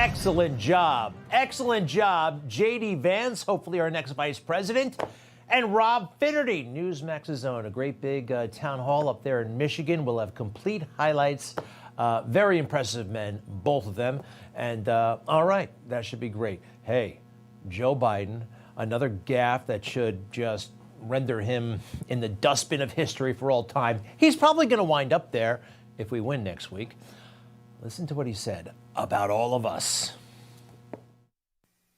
Excellent job. Excellent job. J.D. Vance, hopefully our next vice president. And Rob Finnerty, Newsmax's own. A great big town hall up there in Michigan. We'll have complete highlights. Very impressive men, both of them. And all right, that should be great. Hey, Joe Biden, another gaffe that should just render him in the dustbin of history for all time. He's probably going to wind up there if we win next week. Listen to what he said about all of us.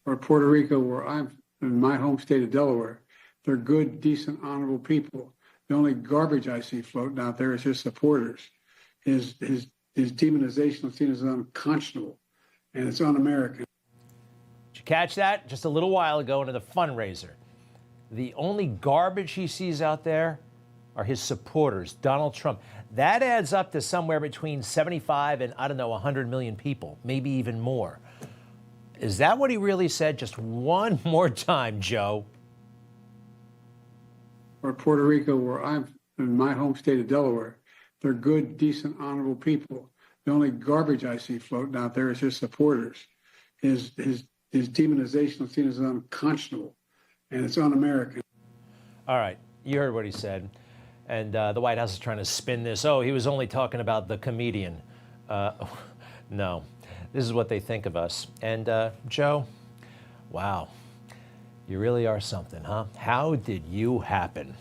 Or Puerto Rico, where I'm in my home state of Delaware, they're good, decent, honorable people. The only garbage I see floating out there is his supporters. His demonization of things is unconscionable, and it's un-American. Did you catch that? Just a little while ago into the fundraiser. The only garbage he sees out there are his supporters, Donald Trump. That adds up to somewhere between 75 and, I don't know, 100 million people, maybe even more. Is that what he really said? Just one more time, Joe. Or Puerto Rico, where I'm in my home state of Delaware, they're good, decent, honorable people. The only garbage I see floating out there is his supporters. His demonization of things is unconscionable, and it's un-American. All right, you heard what he said. And the White House is trying to spin this. Oh, he was only talking about the comedian. No, this is what they think of us. And Joe, wow, you really are something, huh? How did you happen?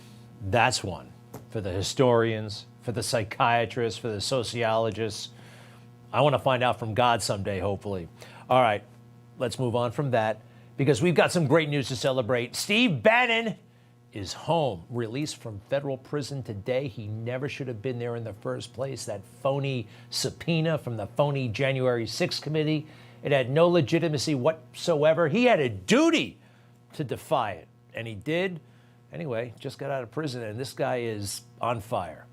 That's one for the historians, for the psychiatrists, for the sociologists. I want to find out from God someday, hopefully. All right, let's move on from that because we've got some great news to celebrate. Steve Bannon is home, released from federal prison today. He never should have been there in the first place. That phony subpoena from the phony January 6th committee, it had no legitimacy whatsoever. He had a duty to defy it, and he did. Anyway, just got out of prison, and this guy is on fire.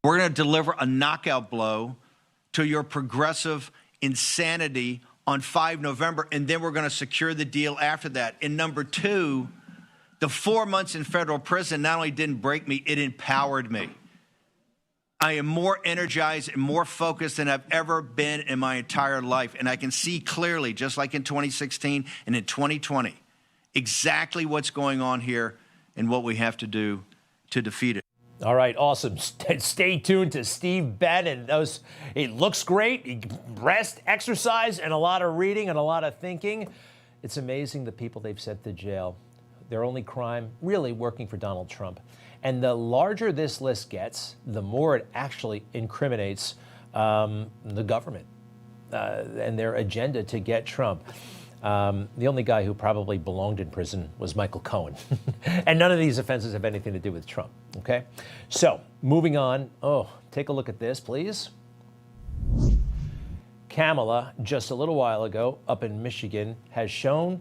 We're going to deliver a knockout blow to your progressive insanity on 5 November, and then we're going to secure the deal after that. And number two, the 4 months in federal prison not only didn't break me, it empowered me. I am more energized and more focused than I've ever been in my entire life. And I can see clearly, just like in 2016 and in 2020, exactly what's going on here and what we have to do to defeat it. All right, awesome. Stay tuned to Steve Bannon. It looks great. Rest, exercise, and a lot of reading and a lot of thinking. It's amazing the people they've sent to jail. Their only crime, really working for Donald Trump. And the larger this list gets, the more it actually incriminates the government and their agenda to get Trump. The only guy who probably belonged in prison was Michael Cohen. And none of these offenses have anything to do with Trump, okay? So, moving on. Oh, take a look at this, please. Kamala, just a little while ago, up in Michigan, has shown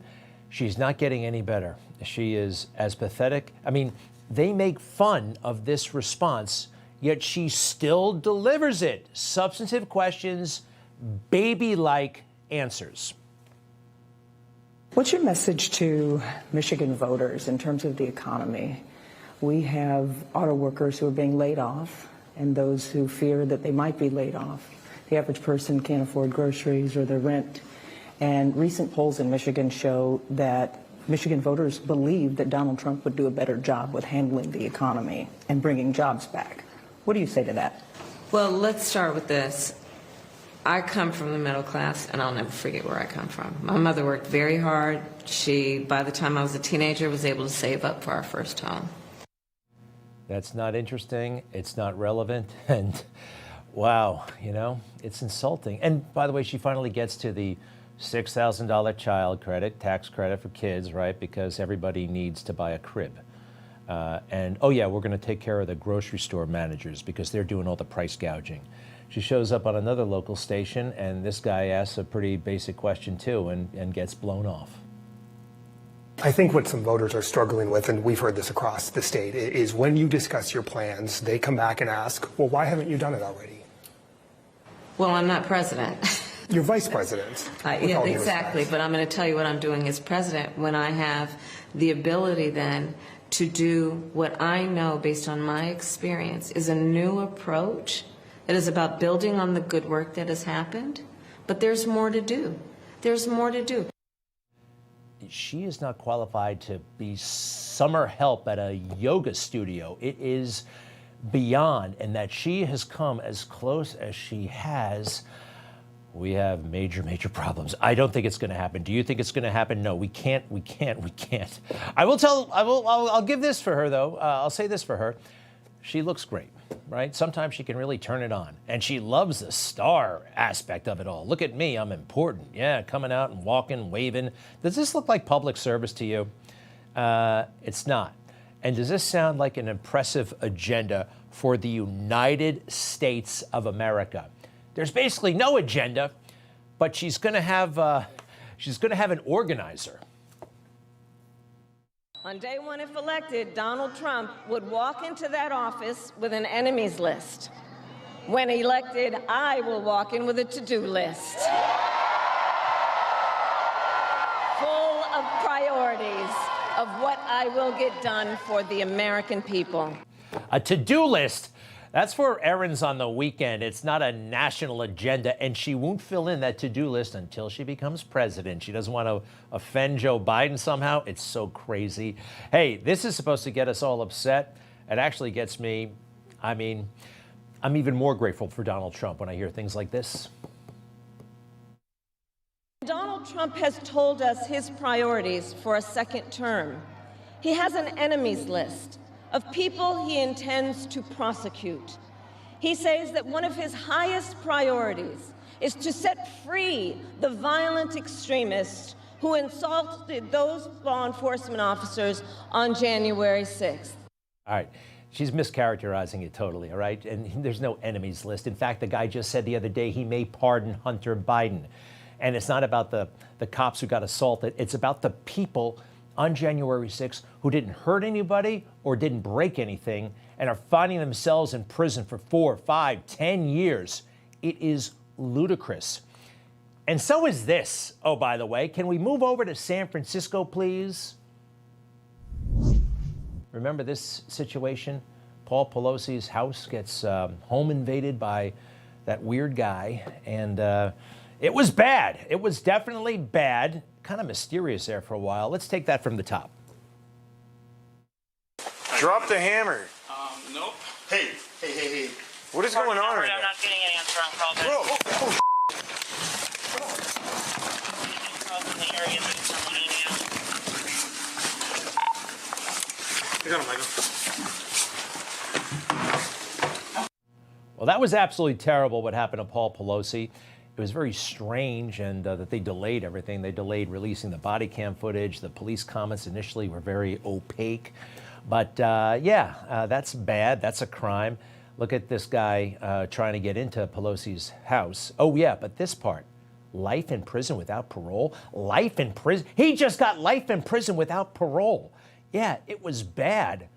she's not getting any better. She is as pathetic. I mean, they make fun of this response, yet she still delivers it. Substantive questions, baby-like answers. What's your message to Michigan voters in terms of the economy? We have auto workers who are being laid off and those who fear that they might be laid off. The average person can't afford groceries or their rent. And recent polls in Michigan show that Michigan voters believe that Donald Trump would do a better job with handling the economy and bringing jobs back. What do you say to that? Well, let's start with this. I come from the middle class, and I'll never forget where I come from. My mother worked very hard. She, by the time I was a teenager, was able to save up for our first home. That's not interesting. It's not relevant. And wow, you know, it's insulting. And by the way, she finally gets to the $6,000 child credit, tax credit for kids, right? Because everybody needs to buy a crib. And, oh yeah, we're going to take care of the grocery store managers because they're doing all the price gouging. She shows up on another local station, and this guy asks a pretty basic question too, and gets blown off. I think what some voters are struggling with, and we've heard this across the state, is when you discuss your plans, they come back and ask, well, why haven't you done it already? Well, I'm not president. You're vice president. Yeah, exactly. But I'm going to tell you what I'm doing as president when I have the ability then to do what I know based on my experience is a new approach that is about building on the good work that has happened, But there's more to do. There's more to do. She is not qualified to be summer help at a yoga studio. It is beyond, and that she has come as close as she has. We have major, major problems. I don't think it's going to happen. Do you think it's going to happen? No, we can't. I'll give this for her, though. I'll say this for her. She looks great, right? Sometimes she can really turn it on. And she loves the star aspect of it all. Look at me, I'm important. Yeah, coming out and walking, waving. Does this look like public service to you? It's not. And does this sound like an impressive agenda for the United States of America? There's basically no agenda, but she's going to have an organizer. On day one, if elected, Donald Trump would walk into that office with an enemies list. When elected, I will walk in with a to-do list. Full of priorities of what I will get done for the American people. A to-do list. That's for errands on the weekend. It's not a national agenda, and she won't fill in that to-do list until she becomes president. She doesn't want to offend Joe Biden somehow. It's so crazy. Hey, this is supposed to get us all upset. It actually gets me. I mean, I'm even more grateful for Donald Trump when I hear things like this. Donald Trump has told us his priorities for a second term. He has an enemies list of people he intends to prosecute. He says that one of his highest priorities is to set free the violent extremists who insulted those law enforcement officers on January 6th. All right. She's mischaracterizing it totally, all right? And there's no enemies list. In fact, the guy just said the other day he may pardon Hunter Biden. And it's not about the cops who got assaulted. It's about the people on January 6th who didn't hurt anybody or didn't break anything and are finding themselves in prison for 4, 5, 10 years. It is ludicrous. And so is this. Oh, by the way, can we move over to San Francisco, please? Remember this situation? Paul Pelosi's house gets home invaded by that weird guy, and it was bad. It was definitely bad. Kind of mysterious there for a while. Let's take that from the top. Drop the hammer. Nope. Hey. What is going on right I'm now? not getting an answer on call back. Bro, Calls in the area that someone in I got him. Well, that was absolutely terrible what happened to Paul Pelosi. It was very strange, and that they delayed everything. They delayed releasing the body cam footage. The police comments initially were very opaque. But that's bad. That's a crime. Look at this guy trying to get into Pelosi's house. Oh, yeah, but this part, life in prison without parole. Life in prison. He just got life in prison without parole. Yeah, it was bad,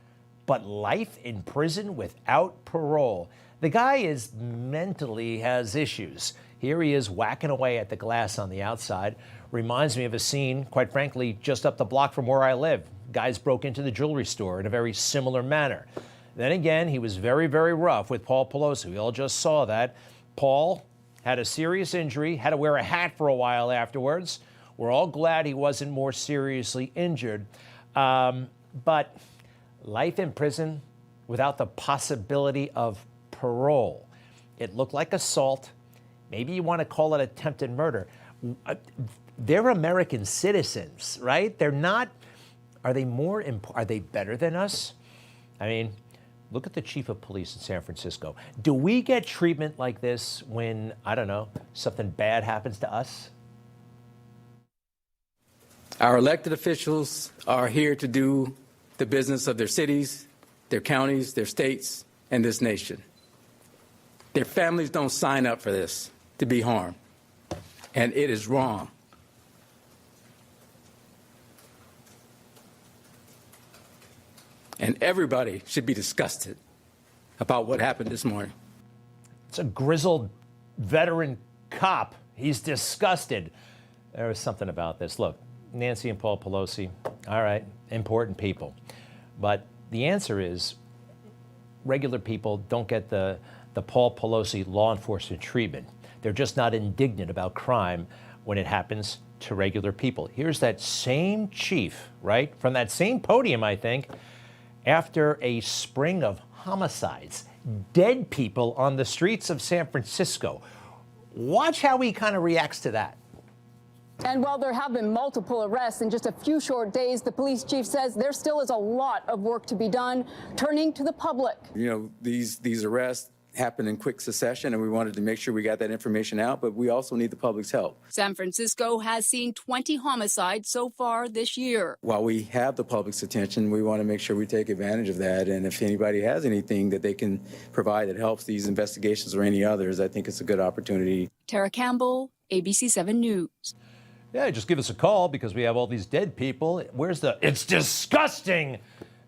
but life in prison without parole. The guy is mentally has issues. Here he is whacking away at the glass on the outside. Reminds me of a scene, quite frankly, just up the block from where I live. Guys broke into the jewelry store in a very similar manner. Then again, he was very, very rough with Paul Pelosi. We all just saw that. Paul had a serious injury, had to wear a hat for a while afterwards. We're all glad he wasn't more seriously injured. But life in prison without the possibility of parole. It looked like assault. Maybe you want to call it attempted murder. They're American citizens, right? They're not. Are they better than us? I mean, look at the chief of police in San Francisco. Do we get treatment like this when, I don't know, something bad happens to us? Our elected officials are here to do the business of their cities, their counties, their states, and this nation. Their families don't sign up for this to be harmed, and it is wrong. And everybody should be disgusted about what happened this morning. It's a grizzled veteran cop. He's disgusted. There was something about this. Look, Nancy and Paul Pelosi, all right, important people. But the answer is regular people don't get the Paul Pelosi law enforcement treatment. They're just not indignant about crime when it happens to regular people. Here's that same chief, right, from that same podium, I think, after a spring of homicides, dead people on the streets of San Francisco. Watch how he kind of reacts to that. And while there have been multiple arrests in just a few short days, the police chief says there still is a lot of work to be done, turning to the public. You know, these arrests happen in quick succession, and we wanted to make sure we got that information out, but we also need the public's help. San Francisco has seen 20 homicides so far this year. While we have the public's attention, we want to make sure we take advantage of that, and if anybody has anything that they can provide that helps these investigations or any others, I think it's a good opportunity. Tara Campbell, ABC 7 News. Yeah, just give us a call because we have all these dead people. It's disgusting.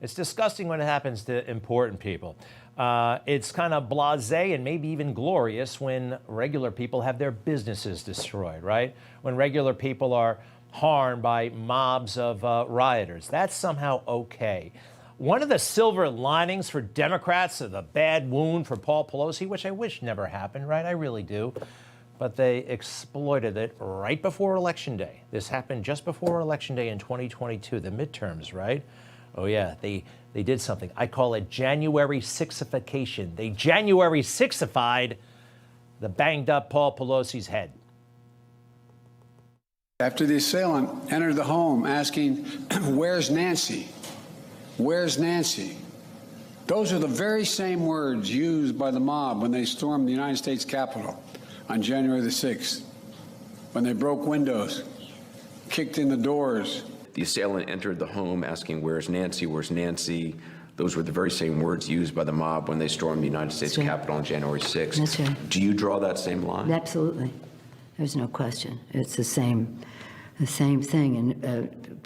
It's disgusting when it happens to important people. It's kind of blasé and maybe even glorious when regular people have their businesses destroyed, right? When regular people are harmed by mobs of rioters. That's somehow okay. One of the silver linings for Democrats of the bad wound for Paul Pelosi, which I wish never happened, right? I really do. But they exploited it right before Election Day. This happened just before Election Day in 2022, the midterms, right? Oh, yeah, they did something. I call it January 6ification. They January 6ified the banged-up Paul Pelosi's head. After the assailant entered the home asking, "Where's Nancy? Where's Nancy?" Those are the very same words used by the mob when they stormed the United States Capitol on January the 6th, when they broke windows, kicked in the doors. The assailant entered the home asking, "Where's Nancy? Where's Nancy?" Those were the very same words used by the mob when they stormed the United States Capitol on January 6th. That's right. Do you draw that same line? Absolutely. There's no question. It's the same thing. And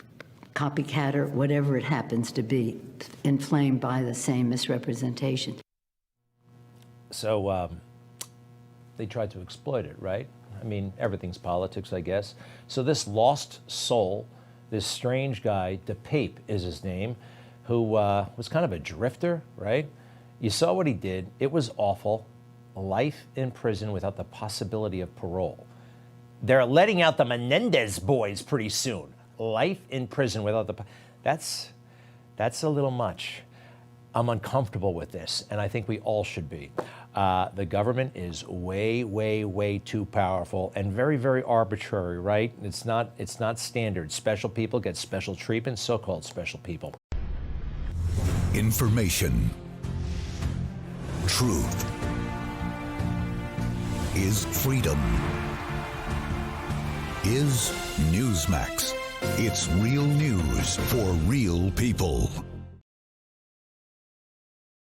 copycat or whatever it happens to be, inflamed by the same misrepresentation. So they tried to exploit it, right? I mean, everything's politics, I guess. So this lost soul, this strange guy, DePape is his name, who was kind of a drifter, right? You saw what he did. It was awful. Life in prison without the possibility of parole. They're letting out the Menendez boys pretty soon. Life in prison without the... That's a little much. I'm uncomfortable with this, and I think we all should be. The government is way, way, way too powerful and very, very arbitrary, right? It's not standard. Special people get special treatment, so-called special people. Information. Truth. Is freedom. Is Newsmax. It's real news for real people.